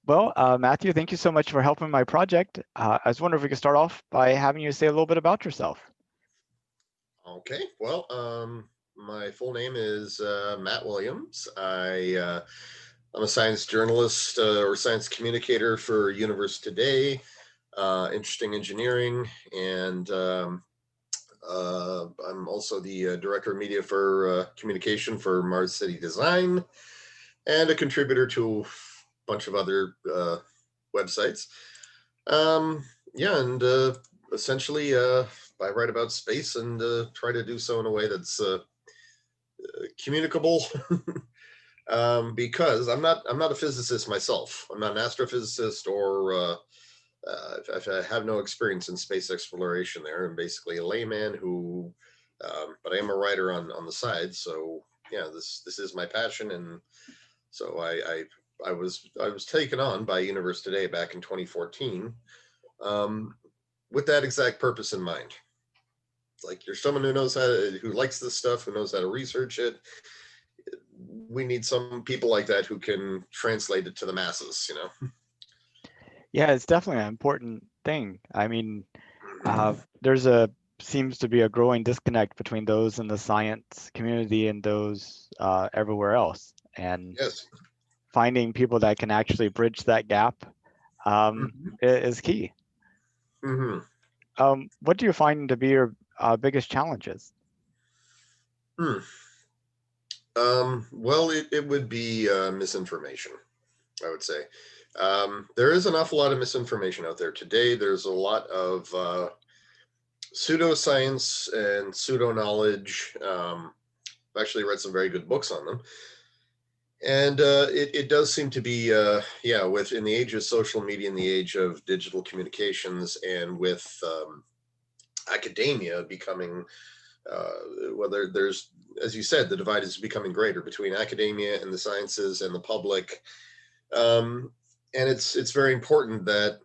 Well, Matthew, thank you so much for helping my project. I was wondering if we could start off by having you say a little bit about yourself. Okay, well, my full name is Matt Williams. I'm a science journalist or science communicator for Universe Today, Interesting Engineering, and I'm also the director of media for communication for Mars City Design, and a contributor to a bunch of other websites. Um, yeah, and essentially, I write about space and try to do so in a way that's communicable. Because I'm not a physicist myself. I'm not an astrophysicist or I have no experience in space exploration there. I'm basically a layman who, but I am a writer on the side. So yeah, this is my passion, and so I was taken on by Universe Today back in 2014, um, with that exact purpose in mind. It's like you're someone who likes this stuff, who knows how to research it. We need some people like that who can translate it to the masses. Yeah, it's definitely an important thing. I mean, there's a seems to be a growing disconnect between those in the science community and those everywhere else. And Yes. finding people that can actually bridge that gap is key. Mm-hmm. What do you find to be your biggest challenges? Hmm. Well, it would be misinformation, I would say. There is an awful lot of misinformation out there today. There's a lot of pseudoscience and pseudo knowledge. I've actually read some very good books on them. And it does seem to be, yeah, in the age of social media, in the age of digital communications, and with academia becoming, whether there's, as you said, the divide is becoming greater between academia and the sciences and the public. And it's very important that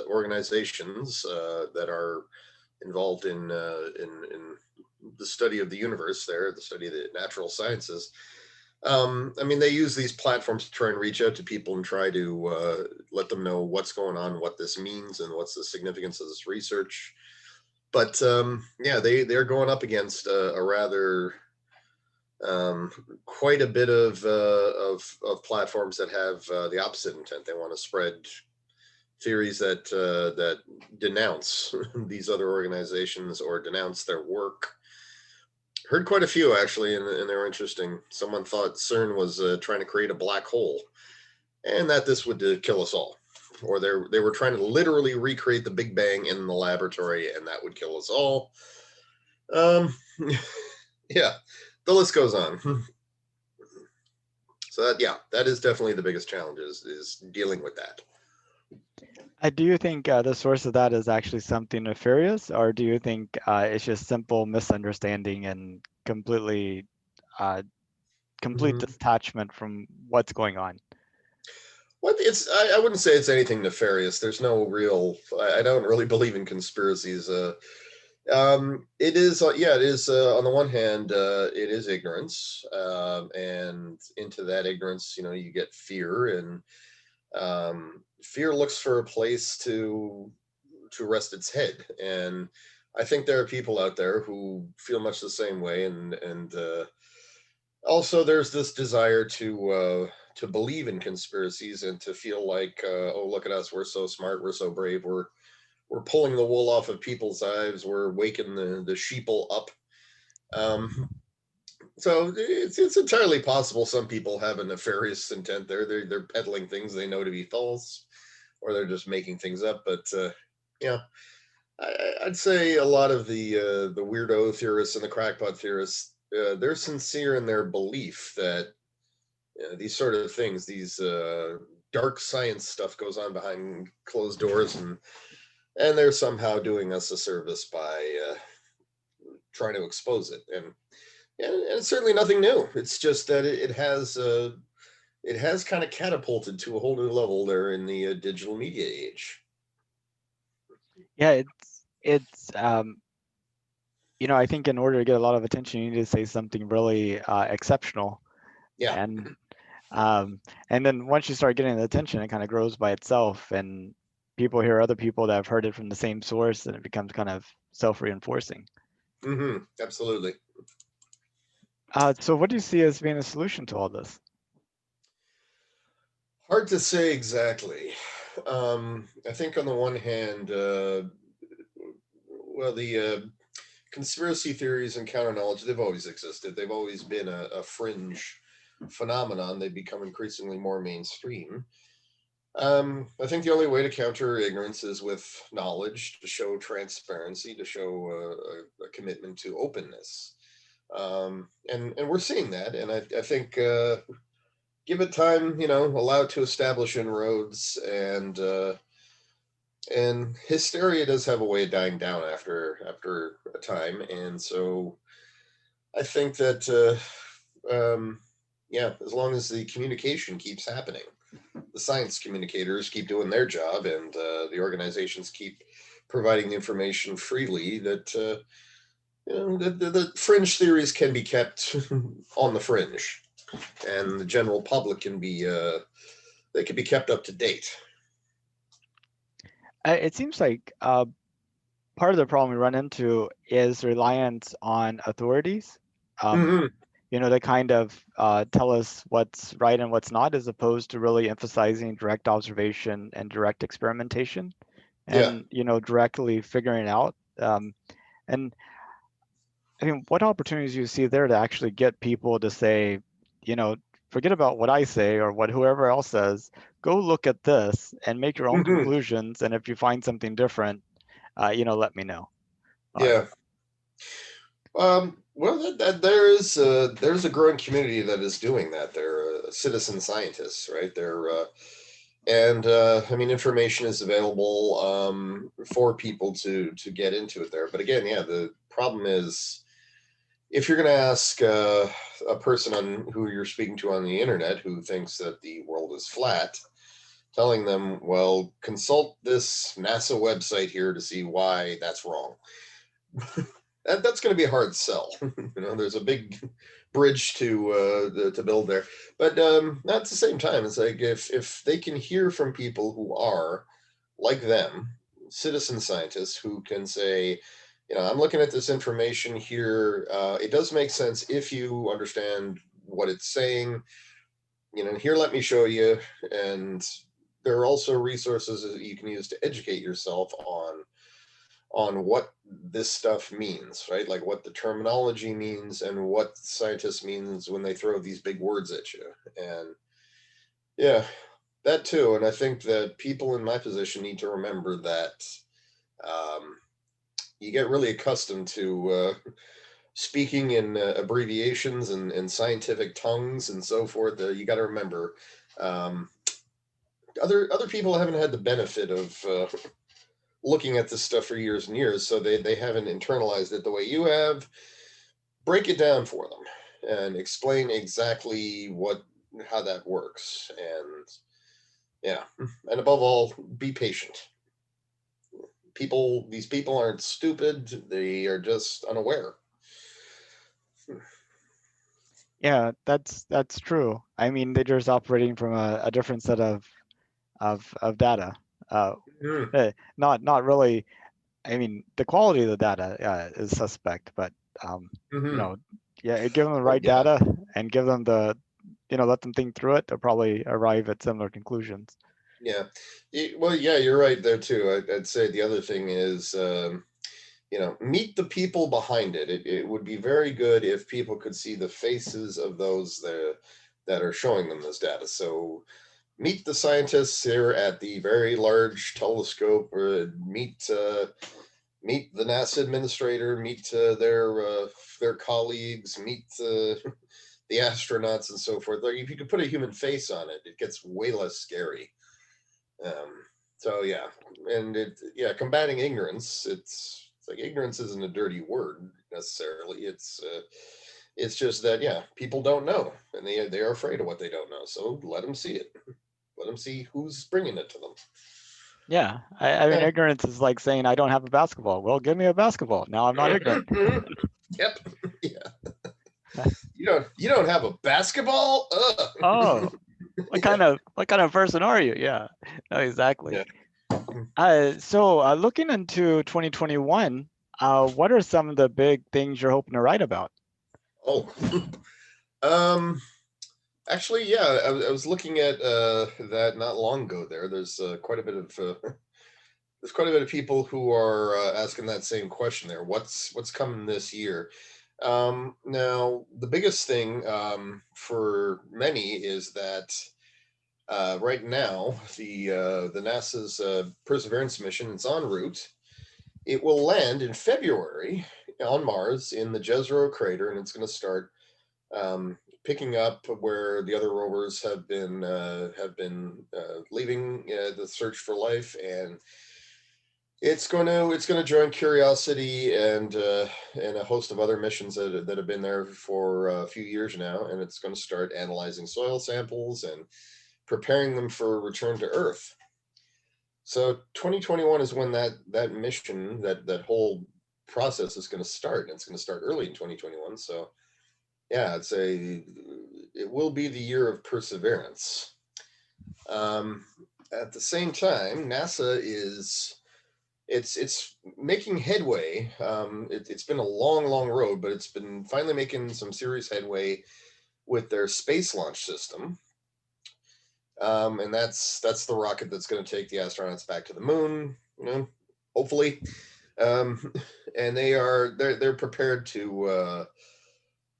organizations that are involved in the study of the universe, the study of the natural sciences. I mean, they use these platforms to try and reach out to people and try to let them know what's going on, what this means, and what's the significance of this research. But yeah, they're going up against a rather um, quite a bit of platforms that have the opposite intent. They want to spread theories that denounce these other organizations or denounce their work. Heard quite a few actually, and they were interesting. Someone thought CERN was trying to create a black hole, and that this would kill us all. Or they were trying to literally recreate the Big Bang in the laboratory, and that would kill us all. Um, yeah, the list goes on. So yeah, that is definitely the biggest challenge is dealing with that. Do you think the source of that is actually something nefarious, or do you think it's just simple misunderstanding and uh, complete Mm-hmm. detachment from what's going on? What it's I wouldn't say it's anything nefarious. There's no real. I don't really believe in conspiracies. It is yeah, it is. On the one hand, it is ignorance, and into that ignorance, you get fear, and fear looks for a place to rest its head. And I think there are people out there who feel much the same way, and also there's this desire to believe in conspiracies and to feel like, oh, look at us, we're so smart, we're so brave, we're pulling the wool off of people's eyes, we're waking the sheeple up. Um, so it's entirely possible some people have a nefarious intent there. They're peddling things they know to be false, or they're just making things up. But yeah, I'd say a lot of the weirdo theorists and the crackpot theorists, they're sincere in their belief that these sort of things, these dark science stuff, goes on behind closed doors, and they're somehow doing us a service by trying to expose it. And it's certainly nothing new. It's just that it has kind of catapulted to a whole new level there in the digital media age. Yeah, it's I think in order to get a lot of attention, you need to say something really exceptional. Yeah. And And then once you start getting the attention, it kind of grows by itself, and people hear other people that have heard it from the same source, and it becomes kind of self-reinforcing. Absolutely. So what do you see as being a solution to all this? Hard to say exactly. I think on the one hand, well, the conspiracy theories and counter knowledge, they've always existed. They've always been a fringe phenomenon. They've become increasingly more mainstream. I think the only way to counter ignorance is with knowledge, to show transparency, to show a commitment to openness. And we're seeing that. And I think give it time, allow it to establish inroads, and hysteria does have a way of dying down after a time. And so I think that yeah, as long as the communication keeps happening, the science communicators keep doing their job, and the organizations keep providing the information freely, that the fringe theories can be kept on the fringe, and the general public can be they can be kept up to date. It seems like part of the problem we run into is reliance on authorities. Um, Mm-hmm. they kind of tell us what's right and what's not, as opposed to really emphasizing direct observation and direct experimentation, Yeah. and directly figuring it out. And I mean, what opportunities do you see there to actually get people to say, you know, forget about what I say or what whoever else says, go look at this and make your own Mm-hmm. conclusions. And if you find something different, let me know. Uh, Yeah. Well, there's a growing community that is doing that. They're citizen scientists, right? They're and I mean, information is available for people to get into it there. But again, yeah, the problem is, if you're going to ask a person on who you're speaking to on the internet who thinks that the world is flat, telling them, well, consult this NASA website here to see why that's wrong. That's going to be a hard sell. There's a big bridge to build there, but at the same time, it's like, if they can hear from people who are like them, citizen scientists who can say, I'm looking at this information here. It does make sense if you understand what it's saying. Here, let me show you. And there are also resources that you can use to educate yourself on what this stuff means, right? Like what the terminology means and what scientists means when they throw these big words at you. And yeah, that too. And I think that people in my position need to remember that um, you get really accustomed to speaking in abbreviations and scientific tongues and so forth. You got to remember, um, other people haven't had the benefit of looking at this stuff for years and years, so they haven't internalized it the way you have. Break it down for them and explain exactly how that works. And yeah, and above all, be patient. These people aren't stupid, they are just unaware. yeah, that's true. I mean, they're just operating from a different set of data. Uh, Mm-hmm. not really. I mean, the quality of the data is suspect, but um, you Mm-hmm. know, yeah, give them the Well, right yeah. data and give them let them think through it. They'll probably arrive at similar conclusions. Yeah. Well, yeah, you're right there too. I'd say the other thing is, meet the people behind it. It would be very good if people could see the faces of those that are showing them this data. So meet the scientists here at the very large telescope, or meet the NASA administrator, meet their colleagues, meet the astronauts and so forth. Like, if you could put a human face on it, it gets way less scary. Um, so yeah, and combating ignorance. It's like, ignorance isn't a dirty word necessarily. It's just that, yeah, people don't know, and they are afraid of what they don't know. So let them see it. Let them see who's bringing it to them. Yeah, I mean, Yeah. ignorance is like saying I don't have a basketball. Well, give me a basketball. Now I'm not ignorant. Yep. Yeah. You don't have a basketball? Ugh. Oh, what kind of person are you? Yeah, no, exactly. Yeah. So looking into 2021, what are some of the big things you're hoping to write about? Oh, um, actually, yeah, I was looking at that not long ago. There's quite a bit of there's quite a bit of people who are asking that same question there. What's coming this year? Now, the biggest thing for many is that right now the NASA's Perseverance mission is en route. It will land in February on Mars in the Jezero crater, and it's going to start picking up where the other rovers have been leaving the search for life, and it's going to join Curiosity and a host of other missions that have been there for a few years now, and it's going to start analyzing soil samples and preparing them for return to Earth. So 2021 is when that mission, that whole process is going to start, and it's going to start early in 2021. So yeah, it will be the year of perseverance. Um, at the same time, NASA is it's making headway. It's been a long road, but it's been finally making some serious headway with their space launch system. And that's the rocket that's going to take the astronauts back to the moon. Hopefully, um, and they're prepared to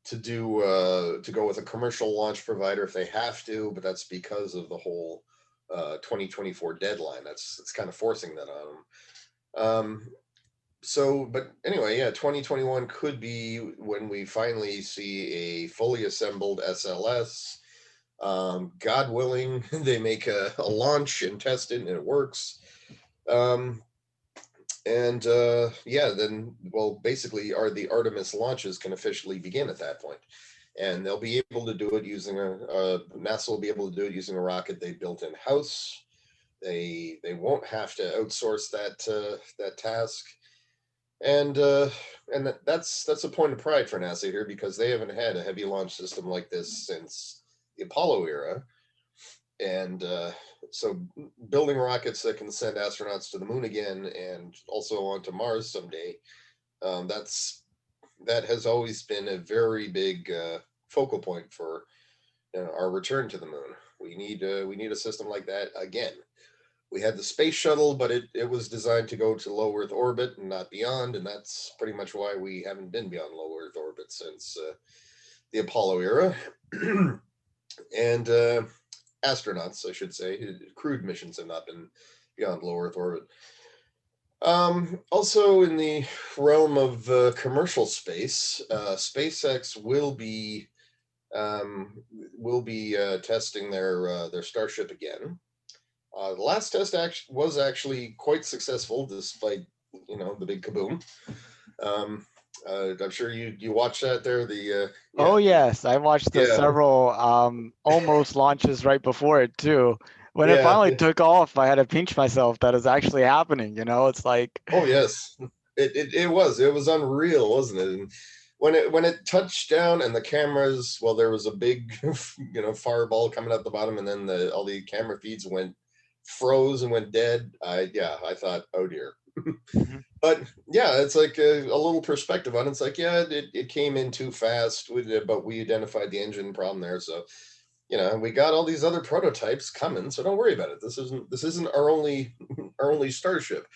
go with a commercial launch provider if they have to, but that's because of the whole 2024 deadline. That's kind of forcing that on them. But anyway, yeah, 2021 could be when we finally see a fully assembled SLS. God willing, they make a launch and test it and it works. Um, and yeah, then, well, basically, the Artemis launches can officially begin at that point, and they'll be able to do it using NASA will be able to do it using a rocket they built in house. They won't have to outsource that task, and that's a point of pride for NASA here because they haven't had a heavy launch system like this since the Apollo era, and so building rockets that can send astronauts to the moon again and also onto Mars someday, that's that has always been a very big focal point for our return to the moon. We need a system like that again. We had the space shuttle, but it was designed to go to low Earth orbit and not beyond, and that's pretty much why we haven't been beyond low Earth orbit since the Apollo era. And astronauts, I should say, crewed missions have not been beyond low Earth orbit. Also, in the realm of commercial space, SpaceX will be testing their Starship again. The last test was actually quite successful, despite the big kaboom. Um, I'm sure you watched that there. Oh yes, I watched the Yeah, several almost launches right before it too. When it yeah. finally took off, I had to pinch myself that it's actually happening, you know? It's like, Oh yes, it was unreal, wasn't it? And when it touched down and the cameras, well, there was a big fireball coming out the bottom, and then all the camera feeds froze and went dead. I thought, oh dear. Mhm. But yeah, it's like a little perspective on it. It's like, yeah, it came in too fast, but we identified the engine problem there, so we got all these other prototypes coming, so don't worry about it. This isn't our only our only Starship,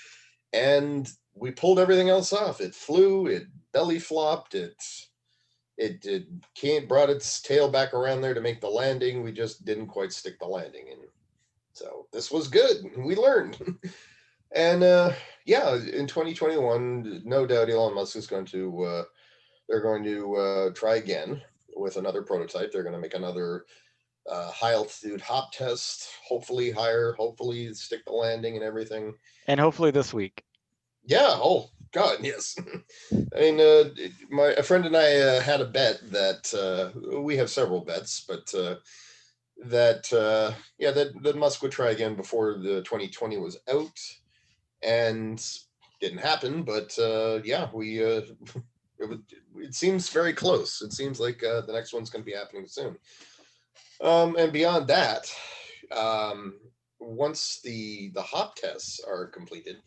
and we pulled everything else off. It flew, it belly flopped, it can't brought its tail back around there to make the landing. We just didn't quite stick the landing, and so this was good. We learned. And yeah, in 2021, no doubt Elon Musk is going to they're going to try again with another prototype. They're going to make another high altitude hop test, hopefully higher, hopefully stick the landing and everything. And hopefully this week. Yeah. Oh God, yes. I mean, a friend and I had a bet that we have several bets, but that Musk would try again before the 2020 was out, and didn't happen. But yeah, it, would, it seems very close. It seems like the next one's going to be happening soon. And beyond that, um, once the hop tests are completed,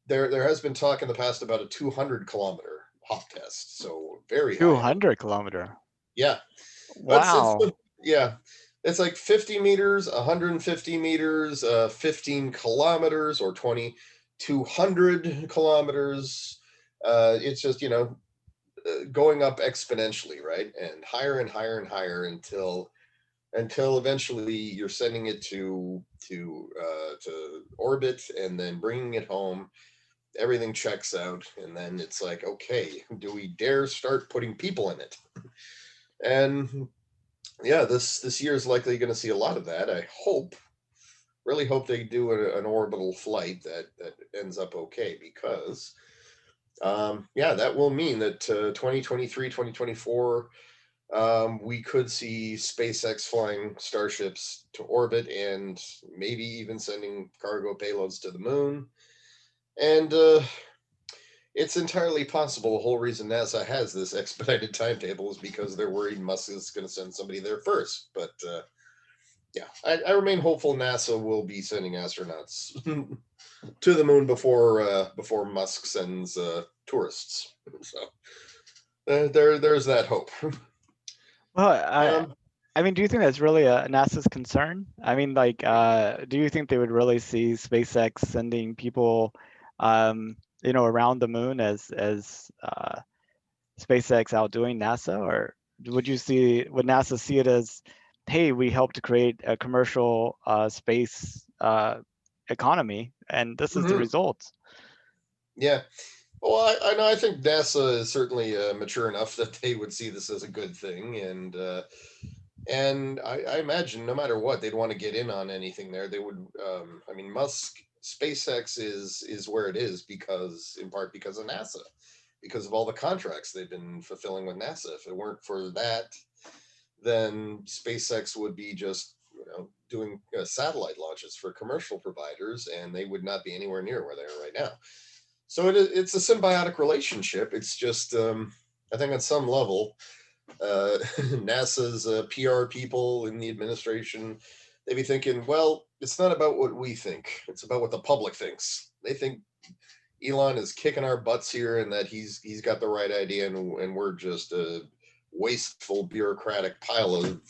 there has been talk in the past about a 200-kilometer hop test, so very high altitude. 200-kilometer. Yeah, it's Wow. yeah, it's like 50 meters, 150 meters, 15 kilometers, or 2,200 kilometers. It's just going up exponentially, right, and higher until eventually you're sending it to orbit and then bringing it home. Everything checks out, and then it's like, okay, do we dare start putting people in it? And yeah, this year is likely going to see a lot of that. I hope, really hope they do an orbital flight that ends up okay, because yeah, that will mean that 2023, 2024, we could see SpaceX flying starships to orbit and maybe even sending cargo payloads to the moon. And it's entirely possible the whole reason NASA has this expedited timetable is because they're worried Musk is going to send somebody there first. But yeah, I remain hopeful NASA will be sending astronauts to the moon before Musk sends tourists. So there's that hope. Well, Um, I mean, do you think that's really NASA's concern? I mean, like, do you think they would really see SpaceX sending people, around the moon as SpaceX outdoing NASA, or would NASA see it as, hey, we helped to create a commercial space economy, and this is the mhm, result? yeah. Well, I know. I think NASA is certainly mature enough that they would see this as a good thing, and I imagine no matter what, they'd want to get in on anything there. They would. I mean, Musk SpaceX is where it is because, in part, because of NASA, because of all the contracts they've been fulfilling with NASA. If it weren't for that, then SpaceX would be just doing satellite launches for commercial providers, and they would not be anywhere near where they are right now. So it's a symbiotic relationship. It's just I think on some level, NASA's PR people in the administration, they'd be thinking, well, it's not about what we think; it's about what the public thinks. They think Elon is kicking our butts here, and that he's got the right idea, and we're just a wasteful bureaucratic pile of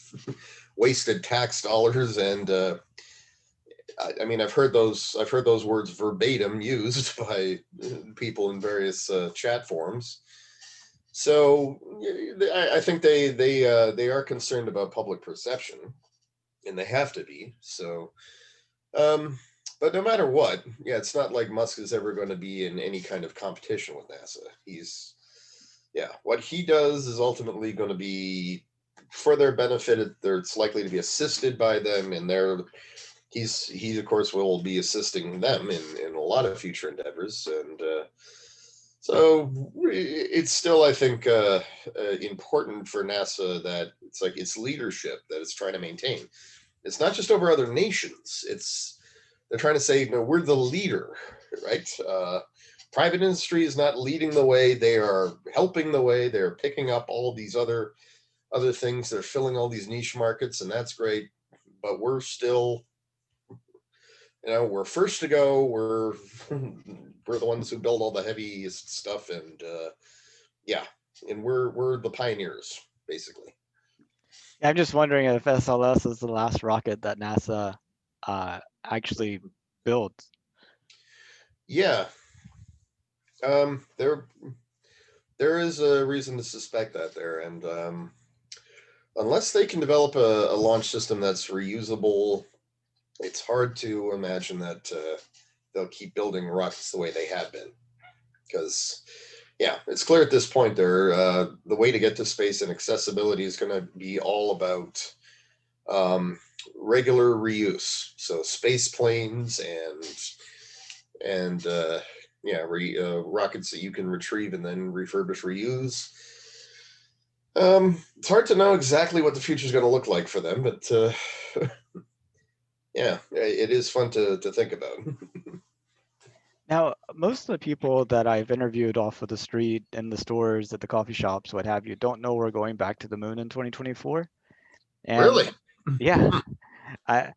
wasted tax dollars. And I mean, I've heard those words verbatim used by people in various chat forums. So I think they are concerned about public perception, and they have to be. So, um, but no matter what, yeah, it's not like Musk is ever going to be in any kind of competition with NASA. Yeah, what he does is ultimately going to be for their benefit. It's likely to be assisted by them, and he of course will be assisting them in a lot of future endeavors. And so it's still, I think, important for NASA that it's like its leadership that it's trying to maintain. It's not just over other nations. They're trying to say, no, we're the leader, right? Private industry is not leading the way; they are helping the way. They're picking up all these other things. They're filling all these niche markets, and that's great. But we're still, we're first to go. We're the ones who build all the heaviest stuff, and yeah, and we're the pioneers, basically. Yeah, I'm just wondering if SLS is the last rocket that NASA actually built. Yeah, there is a reason to suspect that there, and unless they can develop a launch system that's reusable, it's hard to imagine that they'll keep building rockets the way they have been. Because yeah, it's clear at this point the way to get to space and accessibility is going to be all about um, regular reuse. So space planes and yeah, rockets that you can retrieve and then refurbish, reuse. It's hard to know exactly what the future is going to look like for them, but yeah, it is fun to think about. Now, most of the people that I've interviewed off of the street, in the stores, at the coffee shops, what have you, don't know we're going back to the moon in 2024. And Really? yeah, I,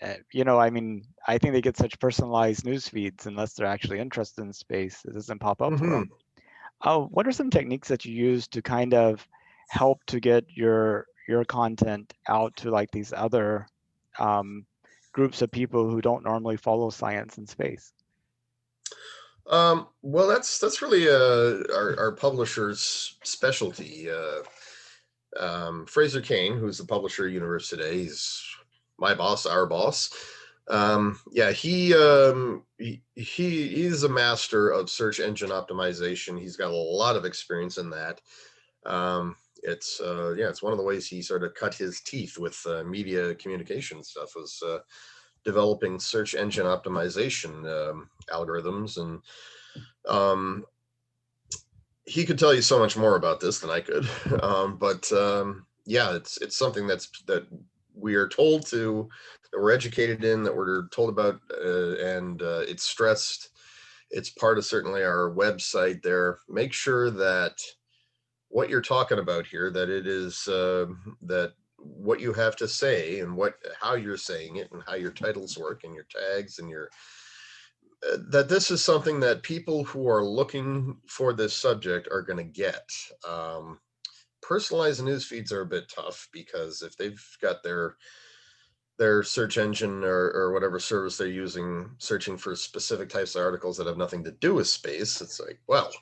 I mean, I think they get such personalized news feeds unless they're actually interested in space. It doesn't pop up for Hmm. them. What are some techniques that you use to kind of help to get your content out to like these other um, groups of people who don't normally follow science and space? Well, that's really our publisher's specialty. Fraser Kane, who's the publisher of Universe Today, he's my boss, our boss. Yeah, he's a master of search engine optimization. He's got a lot of experience in that. It's one of the ways he sort of cut his teeth with media communication stuff was developing search engine optimization algorithms, and um, he could tell you so much more about this than I could. But yeah, it's something that we are told to, that we're educated in, that we're told about, and it's stressed. It's part of certainly our website there. Make sure that what you're talking about here, that it is that what you have to say and what how you're saying it and how your titles work and your tags and your that this is something that people who are looking for this subject are going to get. Um, Personalized news feeds are a bit tough because if they've got their search engine or whatever service they're using searching for specific types of articles that have nothing to do with space, it's like, well,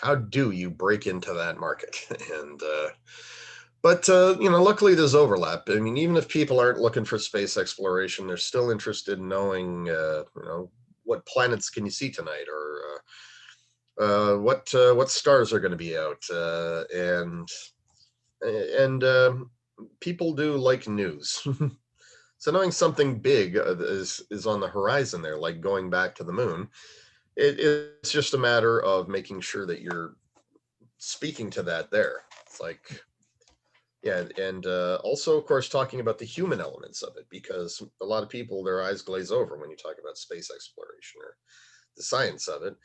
how do you break into that market? And but luckily there's overlap. I mean, even if people aren't looking for space exploration, they're still interested in knowing, what planets can you see tonight, or what stars are going to be out, and people do like news. So knowing something big is on the horizon there, like going back to the moon, it's just a matter of making sure that you're speaking to that there. It's like, yeah, and also, of course, talking about the human elements of it, because a lot of people, their eyes glaze over when you talk about space exploration or the science of it.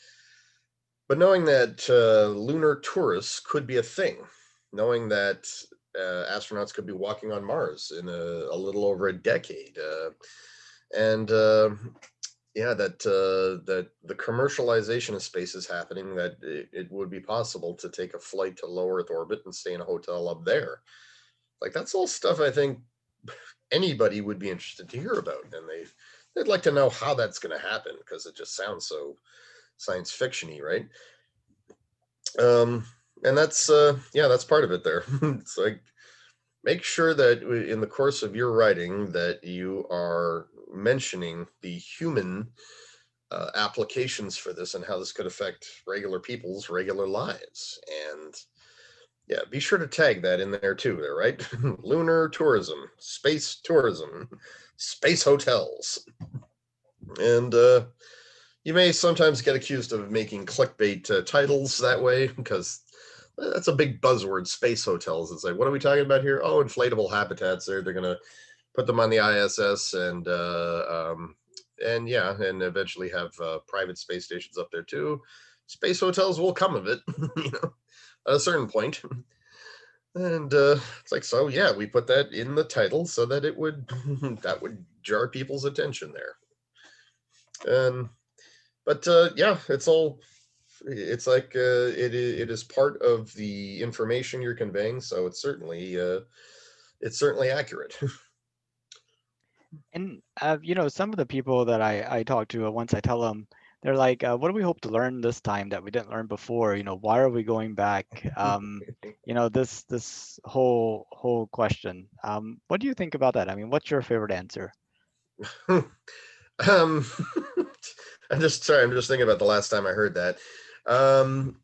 But knowing that lunar tourists could be a thing, knowing that astronauts could be walking on Mars in a little over a decade, and yeah, that the commercialization of space is happening, that it would be possible to take a flight to low Earth orbit and stay in a hotel up there. Like, that's all stuff I think anybody would be interested to hear about, and they'd like to know how that's going to happen, because it just sounds so science fictiony, right? Um, and that's yeah, that's part of it there. It's like, make sure that in the course of your writing that you are mentioning the human applications for this and how this could affect regular people's regular lives. And yeah, be sure to tag that in there too, there, right? Lunar tourism, space hotels. And you may sometimes get accused of making clickbait titles that way, because that's a big buzzword, space hotels. It's like, what are we talking about here? Oh, inflatable habitats. They're going to put them on the ISS, and yeah, and eventually have private space stations up there too. Space hotels will come of it, at a certain point. And it's like, so yeah, we put that in the title so that it would that would jar people's attention there. And but yeah, it's like it is part of the information you're conveying, so it's certainly accurate. And some of the people that I talk to, once I tell them, they're like, "What do we hope to learn this time that we didn't learn before? Why are we going back?" This whole question. What do you think about that? I mean, what's your favorite answer? um, I'm just sorry. I'm just thinking about the last time I heard that. Um,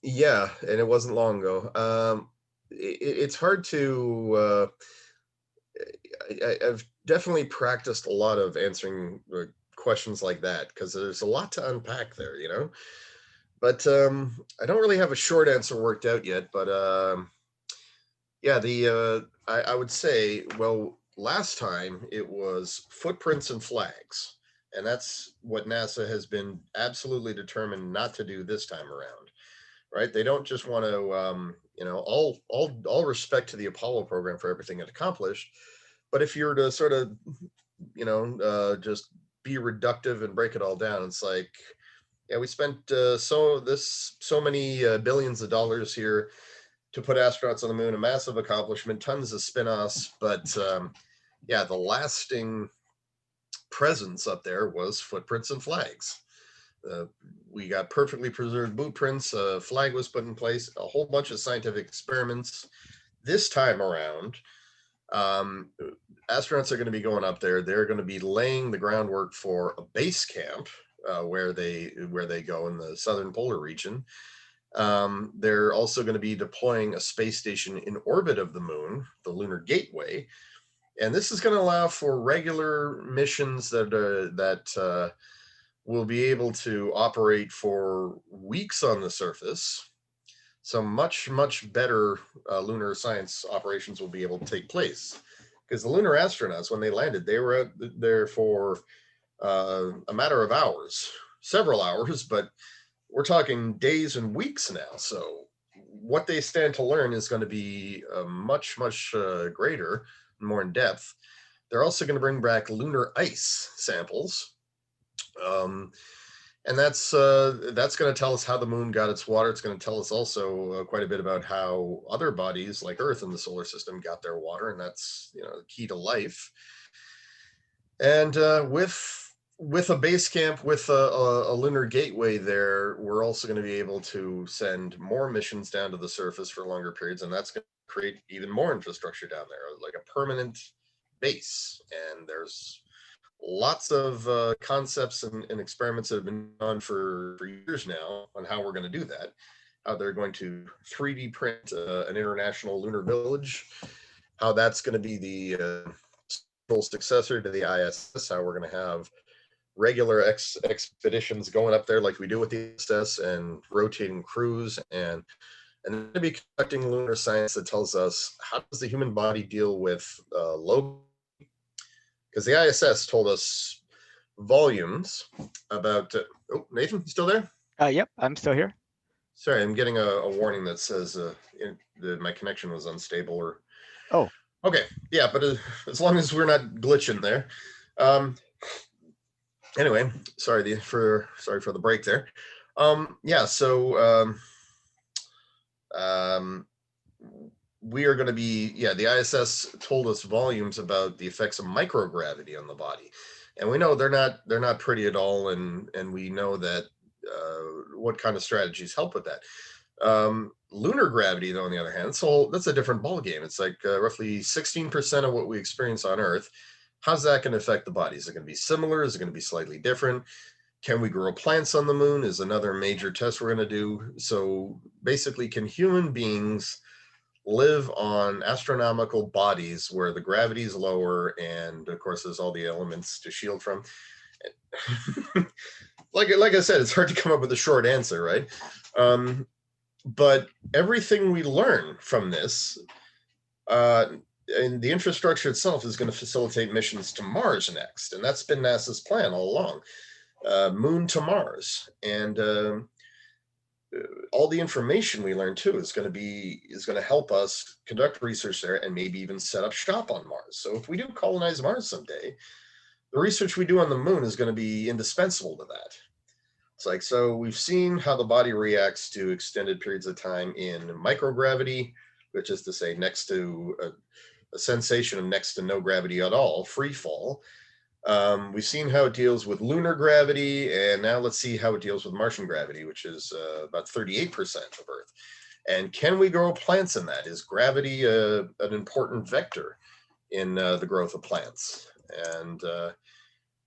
yeah, and it wasn't long ago. It's hard to. I've definitely practiced a lot of answering questions like that, because there's a lot to unpack there, But I don't really have a short answer worked out yet. But yeah, I would say, well, last time it was footprints and flags, and that's what NASA has been absolutely determined not to do this time around. right? They don't just want to, all respect to the Apollo program for everything it accomplished. But if you were to sort of, just be reductive and break it all down, it's like, yeah, we spent so many billions of dollars here to put astronauts on the moon, a massive accomplishment, tons of spin-offs, but yeah, the lasting presence up there was footprints and flags. Uh, we got perfectly preserved blueprints. A flag was put in place. A whole bunch of scientific experiments. This time around, um, astronauts are going to be going up there. They're going to be laying the groundwork for a base camp where they go in the southern polar region. They're also going to be deploying a space station in orbit of the moon, the Lunar Gateway, and this is going to allow for regular missions that will be able to operate for weeks on the surface. So much better lunar science operations will be able to take place, because the lunar astronauts, when they landed, they were there for a matter of hours, several hours, but we're talking days and weeks now. So what they stand to learn is going to be much greater, more in depth. They're also going to bring back lunar ice samples, um, and that's going to tell us how the moon got its water. It's going to tell us also quite a bit about how other bodies like Earth in the solar system got their water, and that's the key to life. And with a base camp, with a lunar gateway there, we're also going to be able to send more missions down to the surface for longer periods, and that's going to create even more infrastructure down there, like a permanent base. And there's lots of concepts and experiments that have been done for years now on how we're going to do that. How they're going to 3D print an international lunar village, how that's going to be the successor to the ISS, how we're going to have regular expeditions going up there like we do with the ISS, and rotating crews, and then to be conducting lunar science that tells us how does the human body deal with low, because the ISS told us volumes about. Oh, Nathan, you still there? Yep, I'm still here. Sorry, I'm getting a warning that says my connection was unstable. Or Oh, okay, yeah, but as long as we're not glitching there. Um, anyway, sorry for the break there. Yeah, so um, we are going to be, yeah, the ISS told us volumes about the effects of microgravity on the body, and we know they're not pretty at all, and we know that what kind of strategies help with that. Lunar gravity, though, on the other hand, so that's a different ballgame. It's like roughly 16% of what we experience on Earth. How's that going to affect the body? Is it going to be similar? Is it going to be slightly different? Can we grow plants on the moon? Is another major test we're going to do. So basically, can human beings live on astronomical bodies where the gravity is lower, and of course there's all the elements to shield from? like I said, it's hard to come up with a short answer, right? But everything we learn from this, uh, and the infrastructure itself, is going to facilitate missions to Mars next, and that's been NASA's plan all along. Moon to Mars, and all the information we learn too is going to help us conduct research there, and maybe even set up shop on Mars. So if we do colonize Mars someday, the research we do on the moon is going to be indispensable to that. It's like, so we've seen how the body reacts to extended periods of time in microgravity, which is to say next to a sensation of next to no gravity at all, free fall. We've seen how it deals with lunar gravity, and now let's see how it deals with Martian gravity, which is about 38% of Earth. And can we grow plants in that? Is gravity an important vector in the growth of plants? And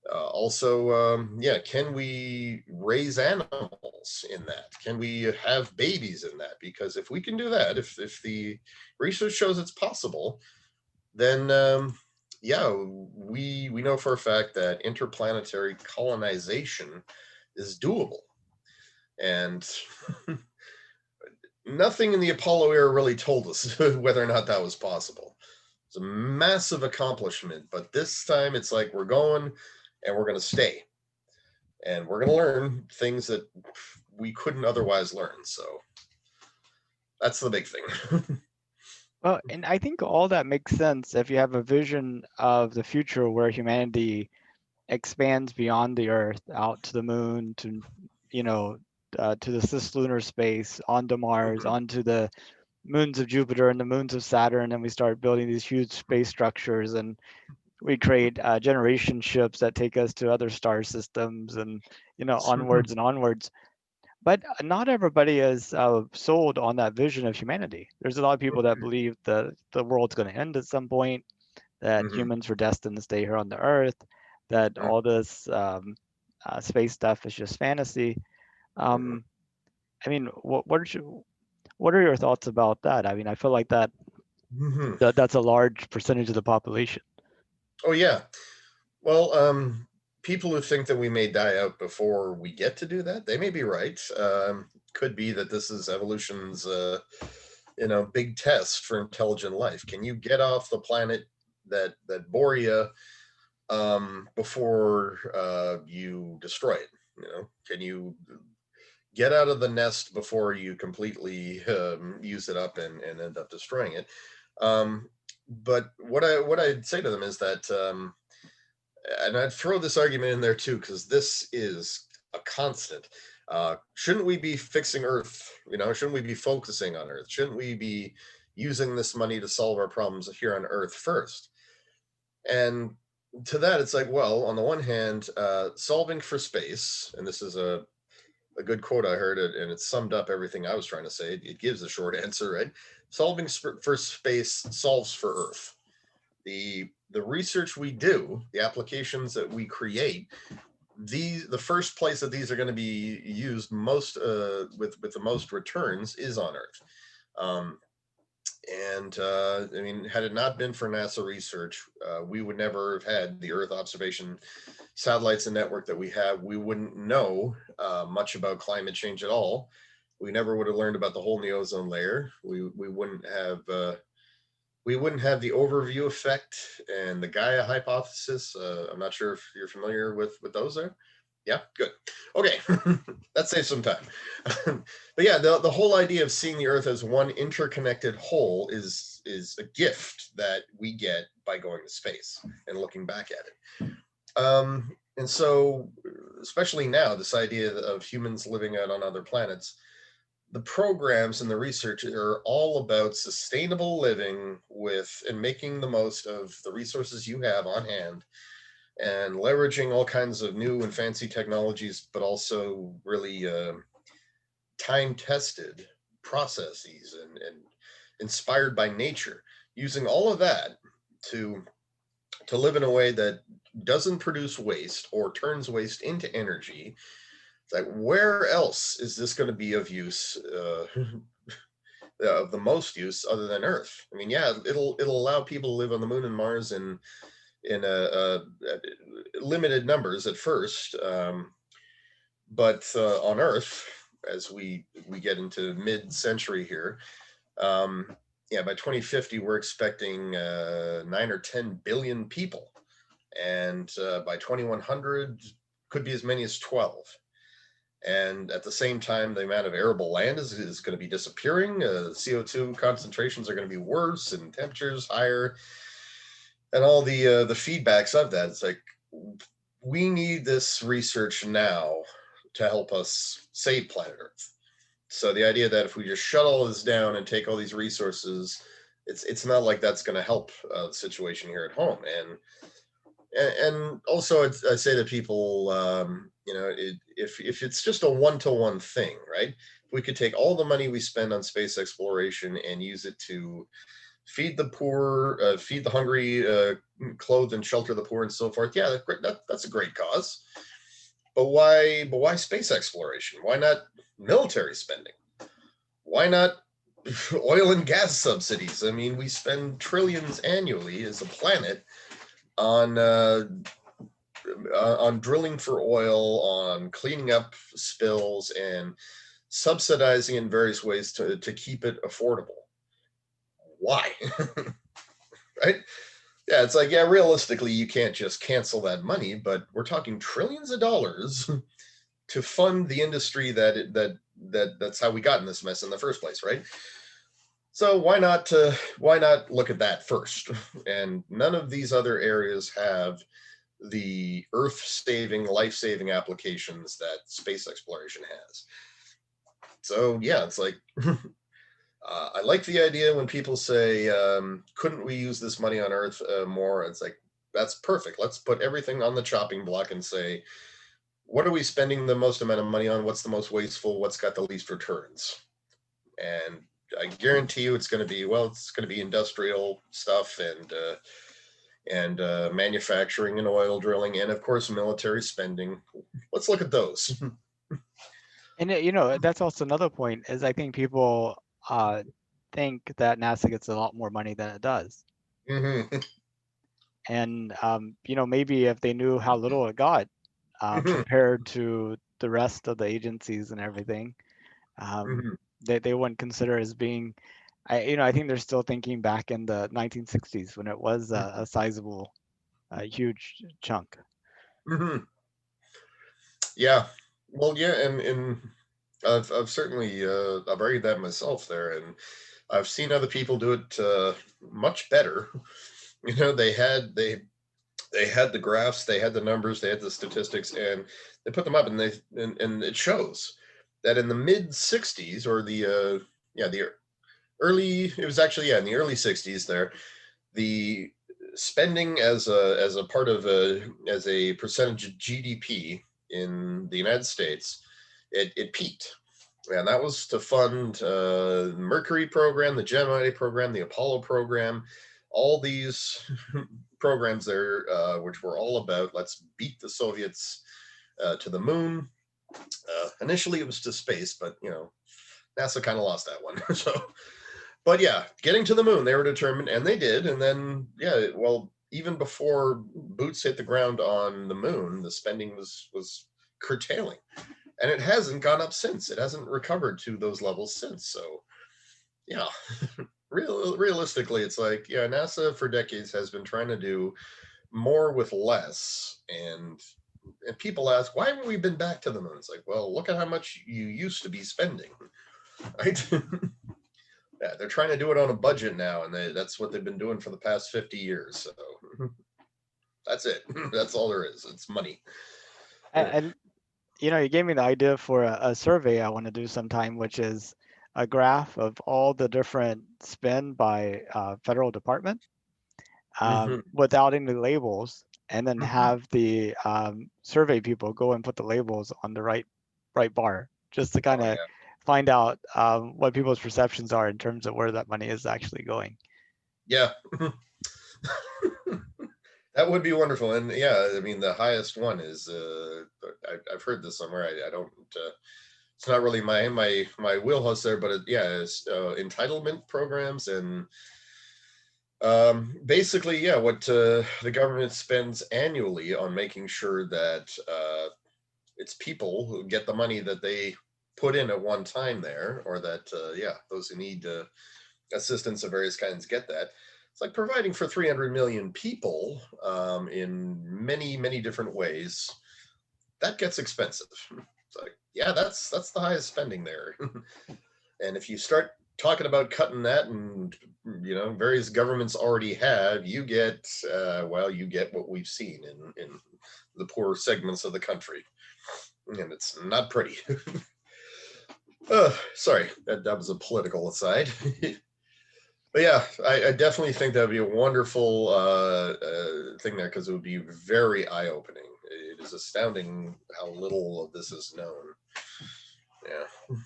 also, yeah, can we raise animals in that? Can we have babies in that? Because if we can do that, if the research shows it's possible, then yeah, we know for a fact that interplanetary colonization is doable. And nothing in the Apollo era really told us whether or not that was possible. It's a massive accomplishment, but this time it's like we're going and we're going to stay. And we're going to learn things that we couldn't otherwise learn. So That's the big thing. Well, and I think all that makes sense if you have a vision of the future where humanity expands beyond the Earth out to the moon, to you know, to the cislunar space, onto Mars, Mhm, onto the moons of Jupiter and the moons of Saturn, and we start building these huge space structures, and we create generation ships that take us to other star systems, and onwards and onwards. But not everybody is sold on that vision of humanity. There's a lot of people that believe that the world's going to end at some point, that mhm, humans were destined to stay here on the Earth, that mhm, all this space stuff is just fantasy. mhm, Um, I mean, what are your thoughts about that? I mean, I feel like mhm. that's a large percentage of the population. Oh yeah. Well, people who think that we may die out before we get to do that, they may be right. Could be that this is evolution's, big test for intelligent life. Can you get off the planet that bore you before you destroy it? Can you get out of the nest before you completely use it up and end up destroying it? But what I'd say to them is that. And I'd throw this argument in there too, because this is a constant. Shouldn't we be fixing Earth? Shouldn't we be focusing on Earth? Shouldn't we be using this money to solve our problems here on Earth first? And to that, it's like, well, on the one hand, solving for space, and this is a good quote I heard, it, and it summed up everything I was trying to say. It gives a short answer, right? Solving for space solves for Earth. The research we do, the applications that we create, the first place that these are going to be used most with the most returns is on Earth. Um, and I mean, had it not been for NASA research, we would never have had the Earth observation satellites and network that we have. We wouldn't know much about climate change at all. We never would have learned about the hole in the ozone layer. We wouldn't have the overview effect and the Gaia hypothesis. I'm not sure if you're familiar with those there. Yeah, good. Okay, that saves some time. But yeah, the whole idea of seeing the Earth as one interconnected whole is a gift that we get by going to space and looking back at it. And so, especially now, this idea of humans living out on other planets, the programs and the research are all about sustainable living with and making the most of the resources you have on hand and leveraging all kinds of new and fancy technologies, but also really time tested processes and inspired by nature, using all of that to to live in a way that doesn't produce waste or turns waste into energy. It's like, where else is this going to be of use, of the most use other than Earth? I mean, yeah, it'll allow people to live on the moon and Mars in limited numbers at first, but on Earth, as we get into mid-century here, um, yeah, by 2050 we're expecting 9 or 10 billion people, and by 2100 could be as many as 12. And at the same time, the amount of arable land is going to be disappearing. CO2 concentrations are going to be worse, and temperatures higher, and all the feedbacks of that. It's like, we need this research now to help us save planet Earth. So the idea that if we just shut all this down and take all these resources, it's not like that's going to help the situation here at home. And also, I say to people, if it's just a one-to-one thing, right? If we could take all the money we spend on space exploration and use it to feed the poor, feed the hungry, clothe and shelter the poor, and so forth. Yeah, that's a great cause. But why? But why space exploration? Why not military spending? Why not oil and gas subsidies? I mean, we spend trillions annually as a planet on on drilling for oil, on cleaning up spills, and subsidizing in various ways to keep it affordable. Why? Right? Yeah, it's like, yeah, realistically, you can't just cancel that money, but we're talking trillions of dollars to fund the industry that's how we got in this mess in the first place, right? So why not look at that first? And none of these other areas have the earth-saving, life-saving applications that space exploration has. So yeah, it's like I like the idea when people say, "Couldn't we use this money on Earth more?" It's like that's perfect. Let's put everything on the chopping block and say, what are we spending the most amount of money on? What's the most wasteful? What's got the least returns? And I guarantee you, it's going to be industrial stuff and manufacturing and oil drilling, and of course military spending. Let's look at those. And you know, that's also another point is I think people think that NASA gets a lot more money than it does. Hmm. And you know, maybe if they knew how little it got compared to the rest of the agencies and everything, um, Hmm. they wouldn't consider as being. You know, I think they're still thinking back in the 1960s when it was a sizable, huge chunk. Hmm. Yeah. Well, yeah, and I've certainly I've argued that myself there, and I've seen other people do it much better. You know, they had the graphs, they had the numbers, they had the statistics, and they put them up, and and it shows that in the mid '60s or the early it was actually in the early '60s there, the spending as a part of as a percentage of GDP in the United States, it peaked, and that was to fund the Mercury program, the Gemini program, the Apollo program, all these programs there, which were all about let's beat the Soviets to the moon. Initially, it was to space, but you know, NASA kind of lost that one. So, but yeah, getting to the moon, they were determined, and they did. And then, yeah, well, even before boots hit the ground on the moon, the spending was curtailing, and it hasn't gone up since. It hasn't recovered to those levels since. So, yeah, realistically, it's like, yeah, NASA for decades has been trying to do more with less, and people ask, why haven't we been back to the moon? It's like, well, look at how much you used to be spending, right? Yeah, they're trying to do it on a budget now, and that's what they've been doing for the past 50 years. So that's it. That's all there is. It's money. And you know, you gave me the idea for a survey I want to do sometime, which is a graph of all the different spend by federal department Hmm. without any labels, and then Hmm. have the survey people go and put the labels on the right bar, just to kind Oh of find out what people's perceptions are in terms of where that money is actually going. yeah, yeah. That would be wonderful. And yeah, I mean, the highest one is I've heard this somewhere. I don't. It's not really my wheelhouse there, but yeah, it's entitlement programs and basically, yeah, what the government spends annually on making sure that it's people who get the money that they put in at one time there, or that yeah, those who need assistance of various kinds get that. It's like providing for 300 million people in many different ways. That gets expensive. It's like, yeah, that's the highest spending there. And if you start talking about cutting that, and you know, various governments already have, you get well, you get what we've seen in the poor segments of the country, and it's not pretty. Sorry, that was a political aside. But yeah, I definitely think that would be a wonderful thing there, because it would be very eye opening. It is astounding how little of this is known. Yeah.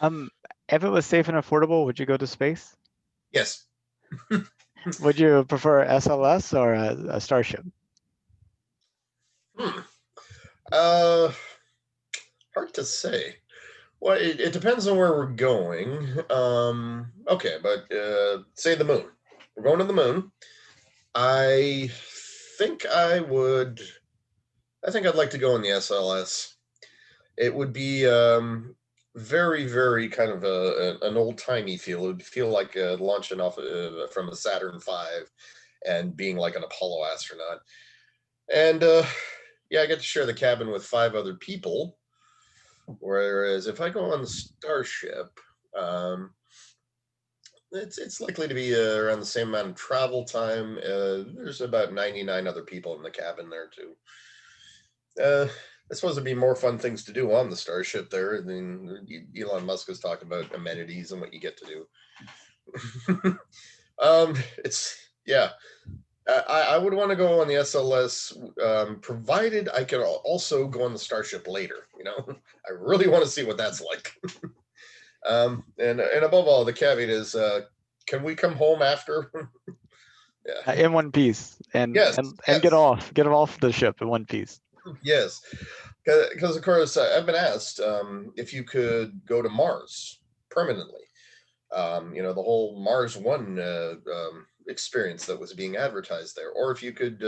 Um, if it was safe and affordable, would you go to space? Yes. Would you prefer SLS or a Starship? Hmm. Uh, Hard to say. Well, it depends on where we're going. Okay, but say the moon. We're going to the moon. I think I would. I think I'd like to go in the SLS. It would be very kind of an old timey feel. It would feel like launching off from a Saturn V and being like an Apollo astronaut. And yeah, I get to share the cabin with 5 other people. Whereas if I go on the Starship, um, It's likely to be around the same amount of travel time. There's about 99 other people in the cabin there too. I suppose there'd be more fun things to do on the starship there. I mean, Elon Musk has talked about amenities and what you get to do. It's yeah. I would want to go on the SLS, provided I could also go on the Starship later. I really want to see what that's like. And above all, the caveat is, can we come home after? Yeah. In one piece, and Yes. and Yes. get off the ship in one piece. Yes. Because of course I've been asked if you could go to Mars permanently. The whole Mars One experience that was being advertised there, or if you could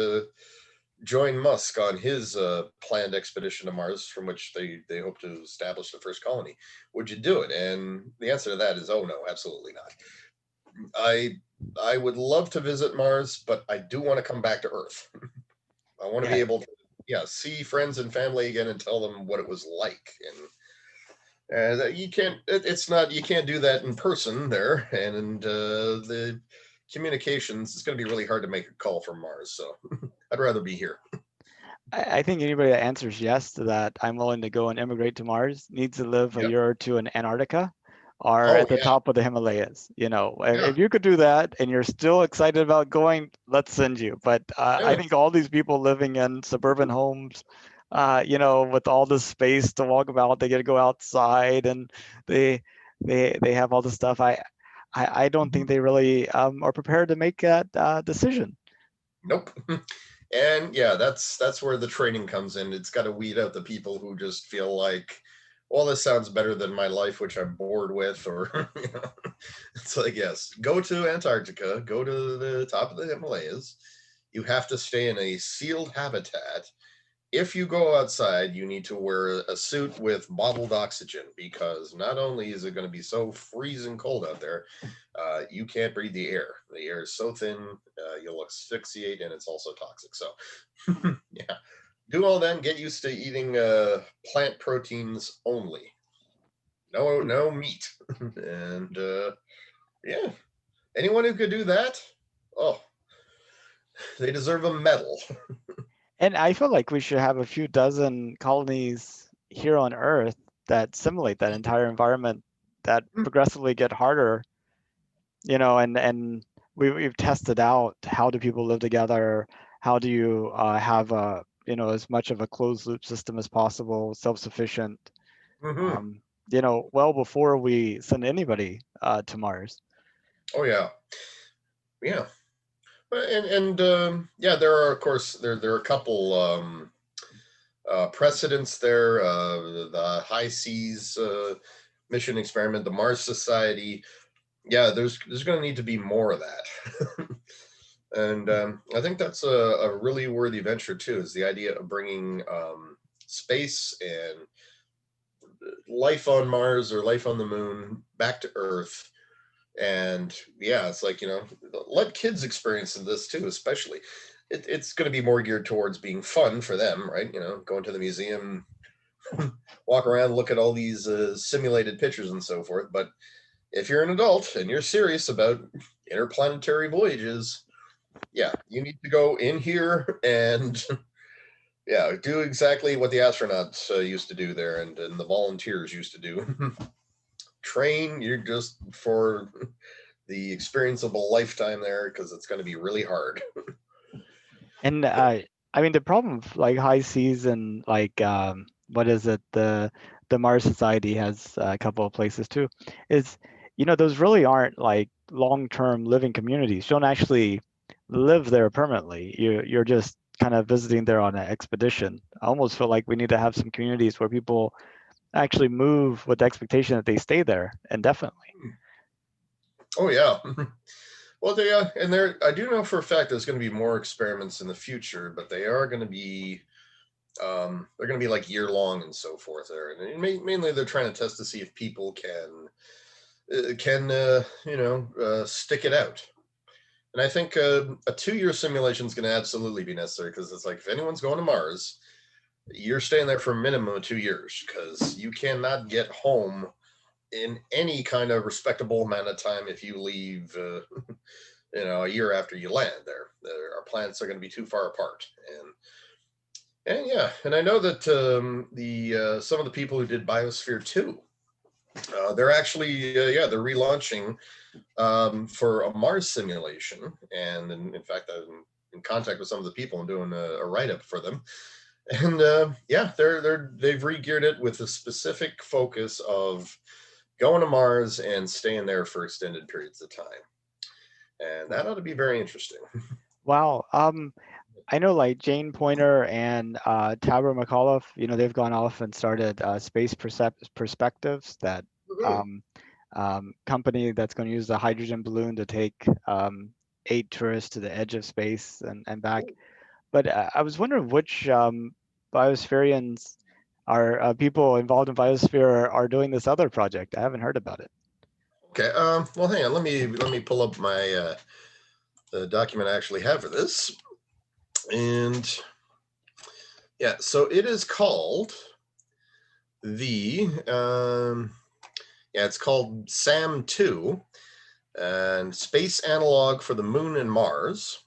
join Musk on his planned expedition to Mars, from which they hope to establish the first colony. Would you do it? And the answer to that is, oh no, absolutely not. I I would love to visit Mars, but I do want to come back to Earth. I want to be Yeah, able to, yeah, see friends and family again and tell them what it was like. And you can't. It's not. You can't do that in person there, and the communications. It's going to be really hard to make a call from Mars. So I'd rather be here. I think anybody that answers yes to that, I'm willing to go and immigrate to Mars, needs to live a Yep. year or two in Antarctica or Oh at the yeah. top of the Himalayas. Yeah. If you could do that and you're still excited about going, let's send you. But I Yeah. think all these people living in suburban homes, with all this space to walk about, they get to go outside and they they have all this stuff. I don't think they really are prepared to make that decision. Nope. And yeah, that's where the training comes in. It's got to weed out the people who just feel like, well, this sounds better than my life, which I'm bored with, or it's like, yes, go to Antarctica, go to the top of the Himalayas. You have to stay in a sealed habitat. If you go outside, you need to wear a suit with bottled oxygen, because not only is it going to be so freezing cold out there, you can't breathe the air. The air is so thin, you'll asphyxiate, and it's also toxic. So, yeah, do all that. Get used to eating plant proteins only. No meat, and yeah, anyone who could do that, oh, they deserve a medal. And I feel like we should have a few dozen colonies here on Earth that simulate that entire environment that progressively get harder, and we've tested out how do people live together, how do you have as much of a closed loop system as possible, self-sufficient, Mm-hmm. um, well before we send anybody to Mars. Oh yeah, yeah. And yeah, there are, of course, there are a couple precedents there. The High Seas mission experiment, the Mars Society. Yeah, there's going to need to be more of that. And I think that's a really worthy venture too. Is the idea of bringing space and life on Mars or life on the Moon back to Earth. And yeah, it's like, let kids experience this too, especially. It's going to be more geared towards being fun for them, right? Going to the museum, walk around, look at all these simulated pictures and so forth. But if you're an adult and you're serious about interplanetary voyages, yeah, you need to go in here and yeah, do exactly what the astronauts used to do there, and the volunteers used to do. Train, you're just for the experience of a lifetime there, because it's going to be really hard. And I mean, the problem of like high seas and like what is it? The Mars Society has a couple of places too. Is those really aren't like long-term living communities. You don't actually live there permanently. You're just kind of visiting there on an expedition. I almost feel like we need to have some communities where people actually move with the expectation that they stay there indefinitely. Oh yeah. Well, and there, I do know for a fact there's going to be more experiments in the future, but they are going to be, they're going to be like year long and so forth there, and mainly they're trying to test to see if people can stick it out. And I think a 2 year simulation is going to absolutely be necessary, because it's like, if anyone's going to Mars, you're staying there for a minimum of 2 years, because you cannot get home in any kind of respectable amount of time if you leave, a year after you land there. Our planets are going to be too far apart, and yeah, and I know that the some of the people who did Biosphere 2, they're actually they're relaunching for a Mars simulation, and in fact, I'm in contact with some of the people and doing a write up for them, and yeah, they've re-geared it with a specific focus of going to Mars and staying there for extended periods of time, and that ought to be very interesting. Wow. I know like Jane Poynter and Tabor McAuliffe, they've gone off and started Space Perspectives, that Mhm. um, company that's going to use the hydrogen balloon to take 8 tourists to the edge of space and back. But I was wondering which biospherians are people involved in biosphere are doing this other project. I haven't heard about it. Okay. Well, hang on. Let me pull up my the document I actually have for this, and yeah. So it is called the it's called SAM 2, and Space Analog for the Moon and Mars.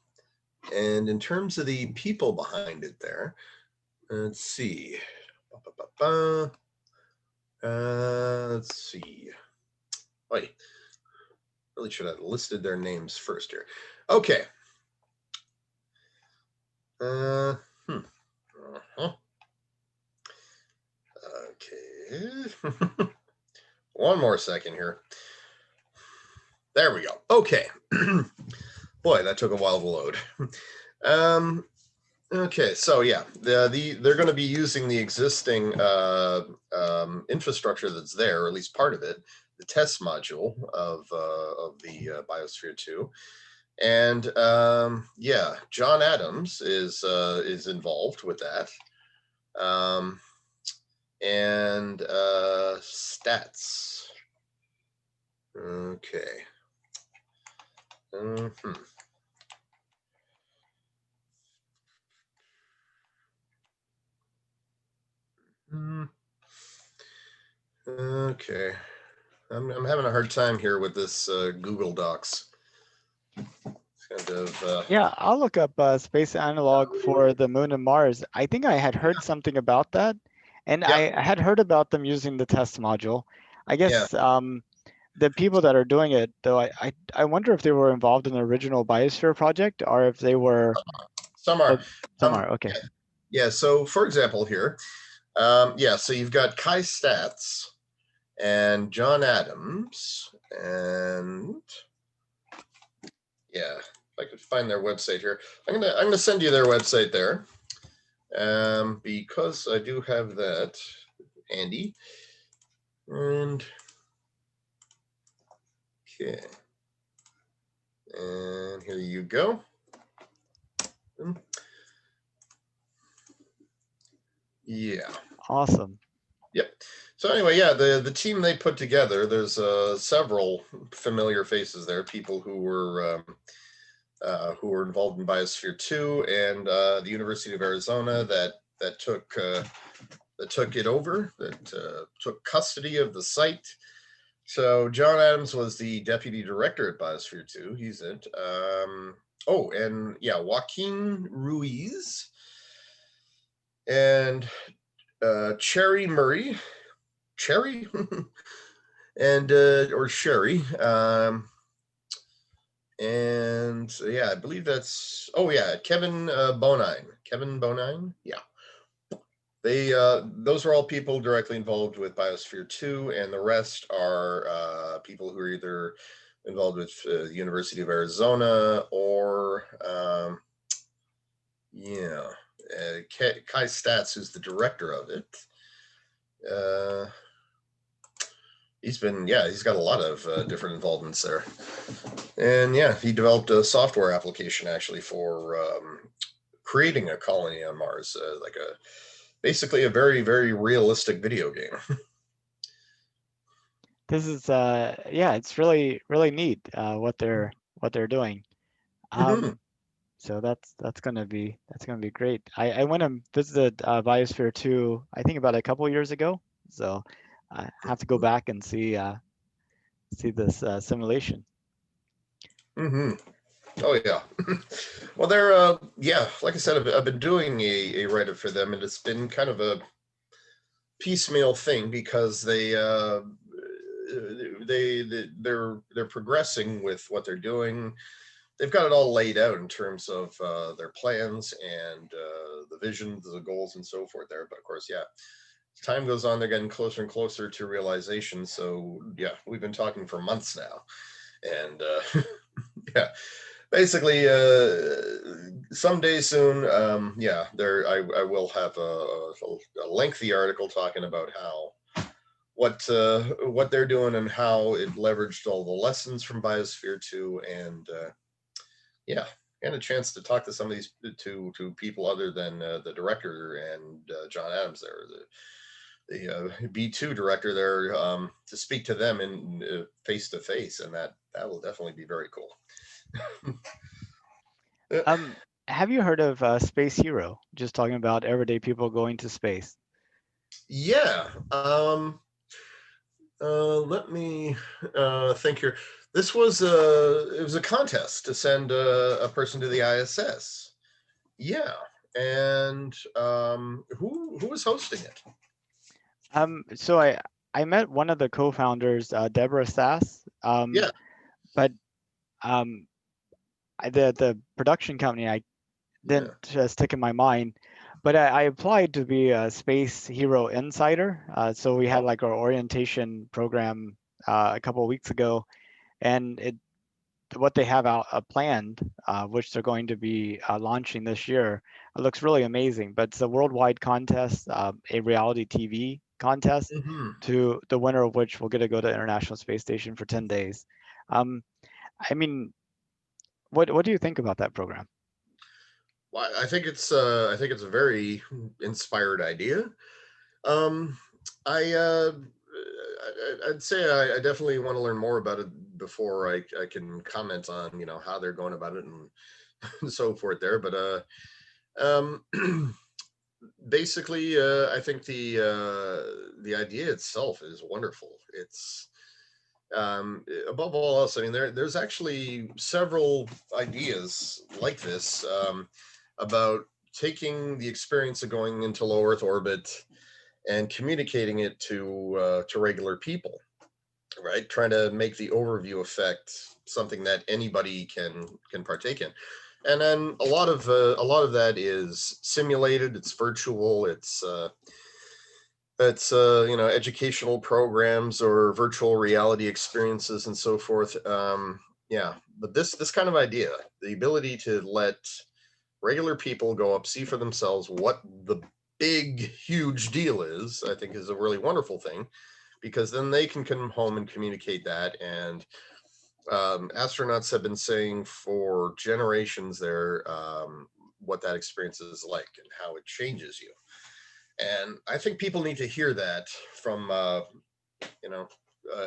And in terms of the people behind it, there, let's see. Let's see. Wait, really should have listed their names first here. Okay. Uh, hmm. Uh-huh. Okay. One more second here. There we go. Okay. Boy, that took a while to load. Um, okay, so yeah, they're going to be using the existing infrastructure that's there, or at least part of it, the test module of the Biosphere 2, and yeah, John Adams is involved with that, um, and stats. Okay. Hmm. Hmm. Okay. I'm having a hard time here with this Google Docs. It's kind of Yeah, I'll look up Space Analog for the Moon and Mars. I think I had heard something about that, and yep, I had heard about them using the test module. I yeah. guess the people that are doing it, though, I wonder if they were involved in the original Biosphere project or if they were. Some are. Oh, some Um, are. Okay. yeah. So, for example, here, yeah. So you've got Kai Stats and John Adams, and yeah, if I could find their website here, I'm gonna send you their website there, because I do have that handy. And okay, and here you go. Yeah. Awesome. Yep. So anyway, yeah, the team they put together, there's several familiar faces there, people who were involved in Biosphere 2 and the University of Arizona that took it over, that took custody of the site. So John Adams was the deputy director at Biosphere 2. He's it. Oh, and yeah, Joaquin Ruiz and Cherry Murray. Cherry? And or Sherry. And so, yeah, I believe that's Kevin Bonine. Kevin Bonine, yeah. They those are all people directly involved with Biosphere 2, and the rest are people who are either involved with the University of Arizona or yeah, Kai Stats, who's the director of it. Uh, he's got a lot of different involvements there, and yeah, he developed a software application actually for creating a colony on Mars, like a basically a very very realistic video game. This is yeah, it's really neat what they're doing. Mhm. Um, so that's gonna be great. I went and visited Biosphere 2, I think about a couple years ago. So I have to go back and see this simulation. Hmm. Oh yeah. Well, they're yeah. Like I said, I've been doing a write-up for them, and it's been kind of a piecemeal thing because they're progressing with what they're doing. They've got it all laid out in terms of their plans and the visions, the goals, and so forth. There, but of course, yeah, as time goes on, they're getting closer and closer to realization. So yeah, we've been talking for months now, and yeah, basically, someday soon, yeah, I will have a lengthy article talking about how what they're doing and how it leveraged all the lessons from Biosphere 2, and yeah, and a chance to talk to some of these to people other than the director and John Adams there, the B2 director there, to speak to them in face to face, and that will definitely be very cool. Um, have you heard of Space Hero? Just talking about everyday people going to space. Yeah. Let me think here. This was it was a contest to send a person to the ISS. Yeah, and who was hosting it? So I met one of the co-founders, Deborah Sass, Yeah, but um, the production company I didn't yeah. stick in my mind. But I applied to be a Space Hero Insider. So we had Oh, like our orientation program a couple of weeks ago, and what they have out planned, which they're going to be launching this year, it looks really amazing. But it's a worldwide contest, a reality TV contest, hmm. to the winner of which will get to go to International Space Station for 10 days. Um, I mean, what do you think about that program? Well, I think it's a very inspired idea. Um, I'd say I definitely want to learn more about it before I can comment on how they're going about it and so forth there. But basically, I think the idea itself is wonderful. It's above all else. I mean, there's actually several ideas like this, about taking the experience of going into low Earth orbit and communicating it to regular people, right? Trying to make the overview effect something that anybody can partake in. And then a lot of that is simulated. It's virtual. It's educational programs or virtual reality experiences and so forth. Yeah, but this kind of idea, the ability to let regular people go up, see for themselves what the big huge deal is, I think is a really wonderful thing, because then they can come home and communicate that. And astronauts have been saying for generations there, what that experience is like and how it changes you. And I think people need to hear that from you know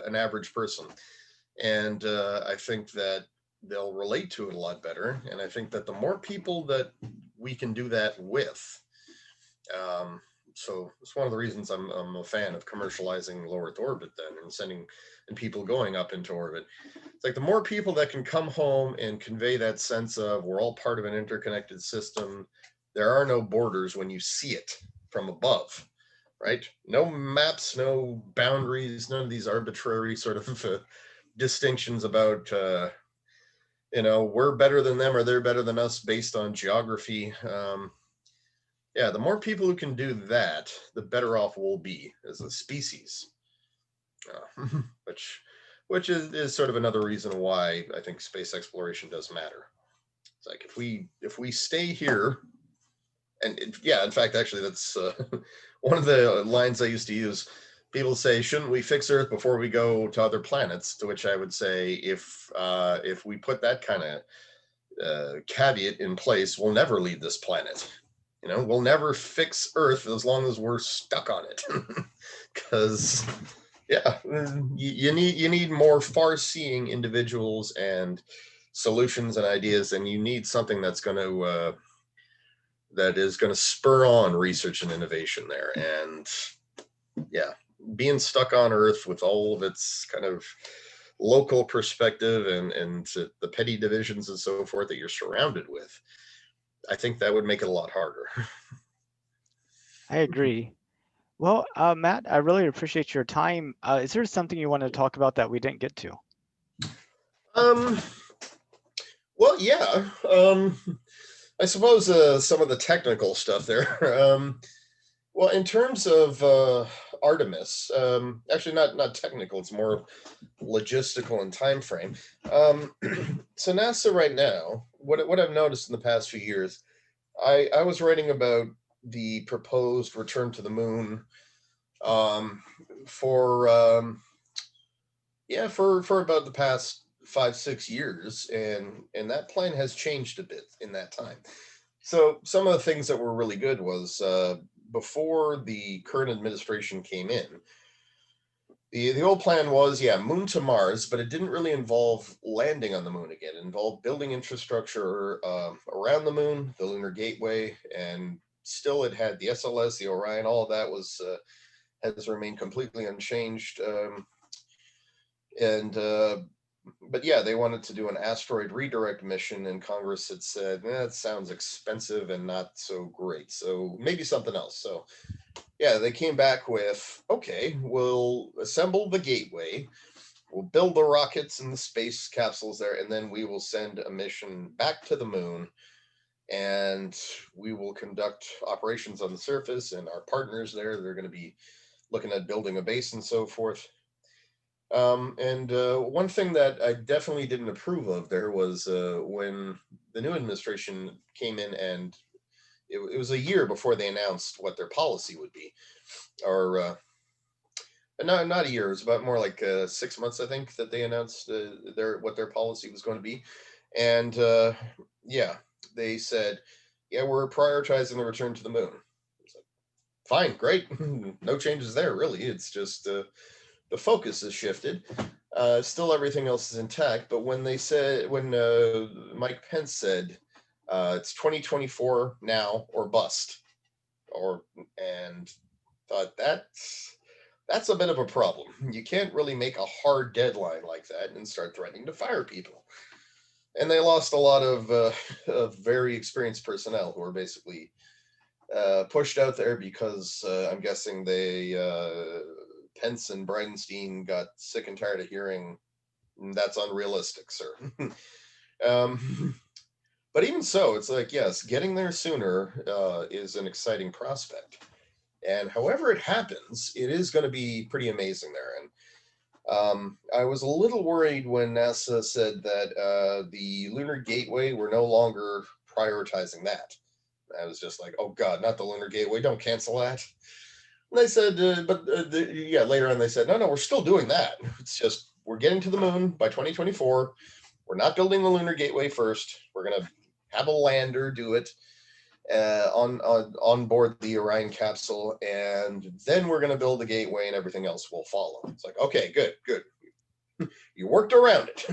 an average person. And I think that they'll relate to it a lot better. And I think that the more people that we can do that with, um, so it's one of the reasons I'm a fan of commercializing low Earth orbit then, and sending and people going up into orbit. It's like the more people that can come home and convey that sense of we're all part of an interconnected system. There are no borders when you see it from above, right? No maps, no boundaries, none of these arbitrary sort of distinctions about we're better than them or they're better than us based on geography. Yeah, the more people who can do that, the better off we'll be as a species. Which is sort of another reason why I think space exploration does matter. It's like if we stay here, and yeah, in fact, actually, that's one of the lines I used to use. People say, "Shouldn't we fix Earth before we go to other planets?" To which I would say, if we put that kind of caveat in place, we'll never leave this planet. We'll never fix Earth as long as we're stuck on it. Because yeah, you need more far-seeing individuals and solutions and ideas, and you need something that is going to spur on research and innovation there. And yeah, being stuck on Earth with all of its kind of local perspective and the petty divisions and so forth that you're surrounded with, I think that would make it a lot harder. I agree. Well, Matt, I really appreciate your time. Is there something you want to talk about that we didn't get to? um, well, yeah. I suppose some of the technical stuff there. Well, in terms of Artemis, actually not technical. It's more logistical and time frame. Um, so NASA right now, what I've noticed in the past few years, I was writing about the proposed return to the moon um, for for about the past 5 6 years, and that plan has changed a bit in that time. So some of the things that were really good was before the current administration came in, the old plan was, yeah, moon to Mars, but it didn't really involve landing on the moon again. It involved building infrastructure around the moon, the Lunar Gateway, and still it had the SLS, the Orion, all of that was has remained completely unchanged. And But yeah, they wanted to do an asteroid redirect mission, and Congress had said that sounds expensive and not so great, so maybe something else. So yeah, they came back with, okay, we'll assemble the gateway, we'll build the rockets and the space capsules there, and then we will send a mission back to the moon, and we will conduct operations on the surface, and our partners there, they're going to be looking at building a base and so forth. And One thing that I definitely didn't approve of there was when the new administration came in, and it was a year before they announced what their policy would be, or not a year. It was about more like 6 months, I think, that they announced their what their policy was going to be, and yeah, they said, yeah, we're prioritizing the return to the moon. It's like, fine, great, no changes there really. It's just the focus has shifted. Still, everything else is intact. But when Mike Pence said it's 2024 now or bust, or and thought that's a bit of a problem. You can't really make a hard deadline like that and start threatening to fire people. And they lost a lot of very experienced personnel who were basically pushed out there because I'm guessing Pence and Bridenstine got sick and tired of hearing that's unrealistic, sir. um, but even so, it's like, yes, getting there sooner is an exciting prospect. And however it happens, it is going to be pretty amazing there. And I was a little worried when NASA said that the Lunar Gateway were no longer prioritizing that. I was just like, oh God, not the Lunar Gateway! Don't cancel that. And they said, yeah, later on they said, no, we're still doing that. It's just we're getting to the moon by 2024. We're not building the Lunar Gateway first. We're gonna have a lander do it on board the Orion capsule, and then we're gonna build the gateway, and everything else will follow. It's like, okay, good. You worked around it.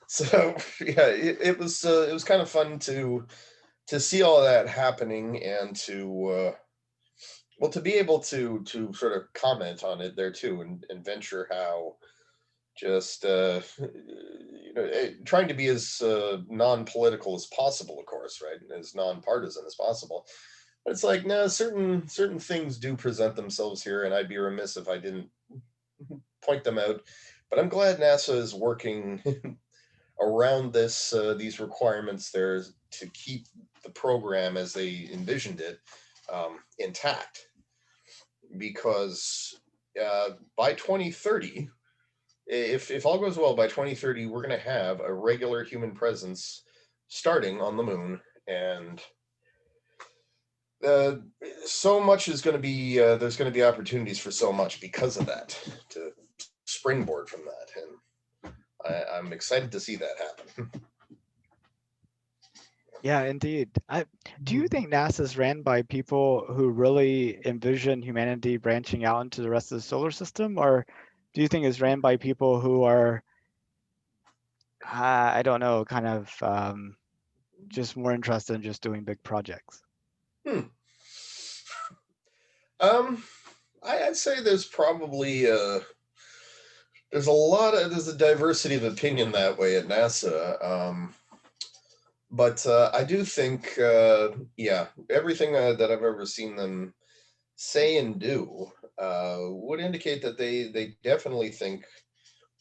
So yeah, it was kind of fun to see all of that happening, and to be able to sort of comment on it there too, and venture how just trying to be as non-political as possible, of course, right, and as non-partisan as possible. But it's like, no, certain things do present themselves here, and I'd be remiss if I didn't point them out. But I'm glad NASA is working around these requirements there to keep the program as they envisioned it intact, because by 2030, if all goes well, by 2030 we're going to have a regular human presence starting on the moon, and uh, so much is going to be there's going to be opportunities for so much because of that, to springboard from that, and I'm excited to see that happen. Yeah, indeed. Do you think NASA is ran by people who really envision humanity branching out into the rest of the solar system, or do you think it's ran by people who are, I don't know, kind of just more interested in just doing big projects? Hmm. Um, I'd say there's probably there's a diversity of opinion that way at NASA. But I do think, yeah, everything that I've ever seen them say and do would indicate that they definitely think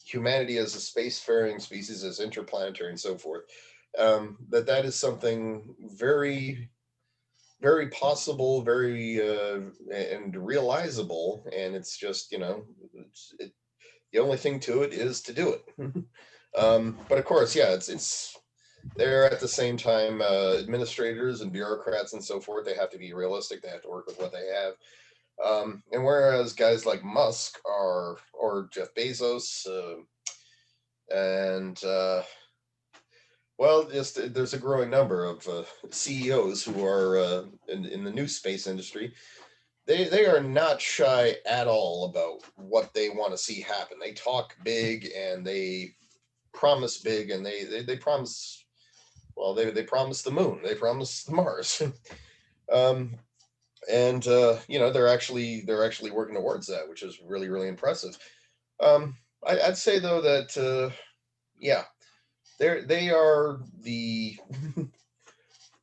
humanity as a spacefaring species, as interplanetary and so forth, that is something very, very possible, very and realizable, and it's just, the only thing to it is to do it. But of course, yeah, it's they're at the same time administrators and bureaucrats and so forth. They have to be realistic. They have to work with what they have. And whereas guys like Musk are, or Jeff Bezos, and well, just there's a growing number of CEOs who are in the new space industry. They are not shy at all about what they want to see happen. They talk big and they promise big, and they promise. Well, they promise the moon. They promise Mars. um, and they're actually working towards that, which is really, really impressive. I'd say though that yeah, they are the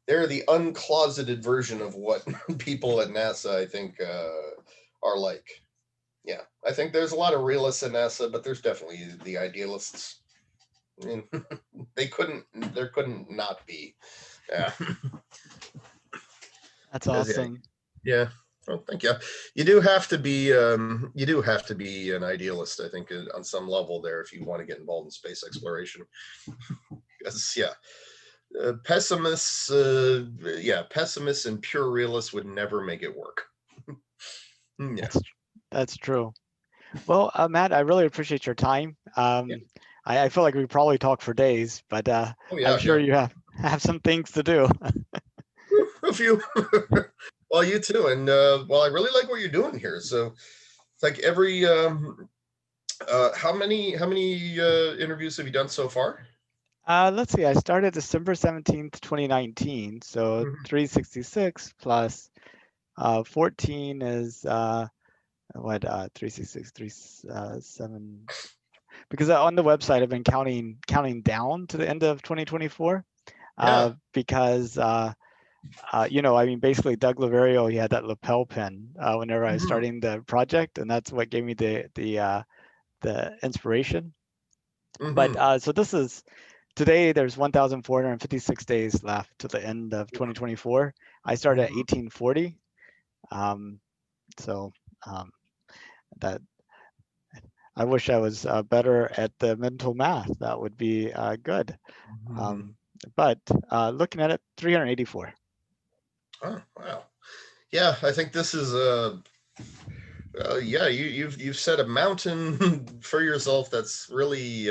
they're the uncloseted version of what people at NASA, I think, are like. Yeah, I think there's a lot of realists at NASA, but there's definitely the idealists. I mean, there couldn't not be. Yeah. That's Yeah, awesome. yeah. Well, thank you. You do have to be an idealist, I think, on some level there if you want to get involved in space exploration. Because pessimists, pessimists and pure realists would never make it work. Yeah. That's that's true. Well, Matt, I really appreciate your time. Yeah. I feel like we probably talk for days, but Oh I'm yeah, sure yeah. you have some things to do. A few. Well, you too, and well, I really like what you're doing here. So it's like every how many interviews have you done so far? Let's see. I started December 17th, 2019. So Mhm. 366 plus 14 is what 366 7, because on the website I've been counting down to the end of 2024 Yeah. because I mean, basically Doug Laverio, he had that lapel pin whenever I was Mhm. starting the project, and that's what gave me the inspiration. But Mhm. so this is today. There's 1,456 days left to the end of 2024. I started at Mhm. 1840. Um, so um, that I wish I was better at the mental math. That would be good. Mhm. Um, but looking at it, 384. Oh wow. Yeah, I think this is yeah, you've set a mountain for yourself that's really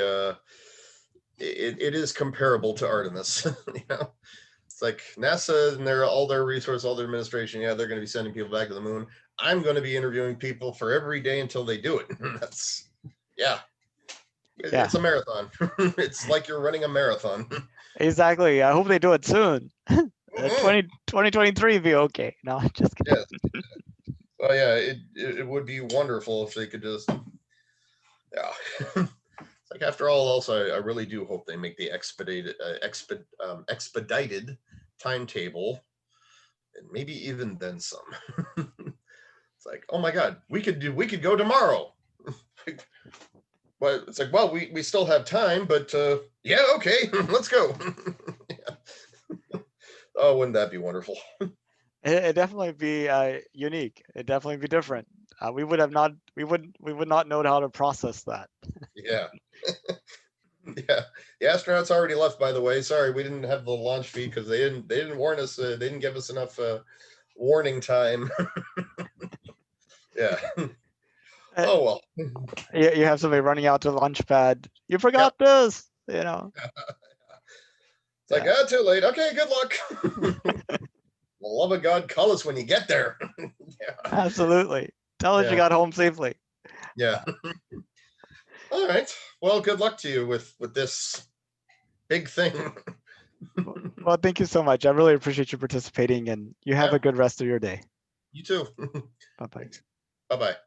it is comparable to Artemis. It's like NASA and all their resource, all their administration. Yeah, they're going to be sending people back to the moon. I'm going to be interviewing people for every day until they do it. That's yeah, Yeah, it's a marathon. It's like you're running a marathon. exactly. I hope they do it soon. Mhm. 2023 be okay. No, just kidding. Yes. Well, yeah, it would be wonderful if they could just yeah. It's like after all, also I really do hope they make the expedited timetable, and maybe even then some. It's like, oh my god, we could go tomorrow. But it's like, well, we still have time, but yeah, okay, let's go. Oh, wouldn't that be wonderful? It definitely be unique. It definitely be different. We would not know how to process that. Yeah, yeah. The astronauts already left, by the way. Sorry, we didn't have the launch feed because they didn't warn us. They didn't give us enough warning time. Yeah. Uh, Oh well. you have somebody running out to the launch pad. You Yep. forgot this. You know. It's like, Yeah. too late. Okay, good luck. For the love of God, call us when you get there. Yeah. Absolutely. Tell us you Yeah. got home safely. Yeah. All right. Well, good luck to you with this big thing. Well, thank you so much. I really appreciate you participating, and you have Yeah. a good rest of your day. You too. Bye bye. Thanks. Bye bye.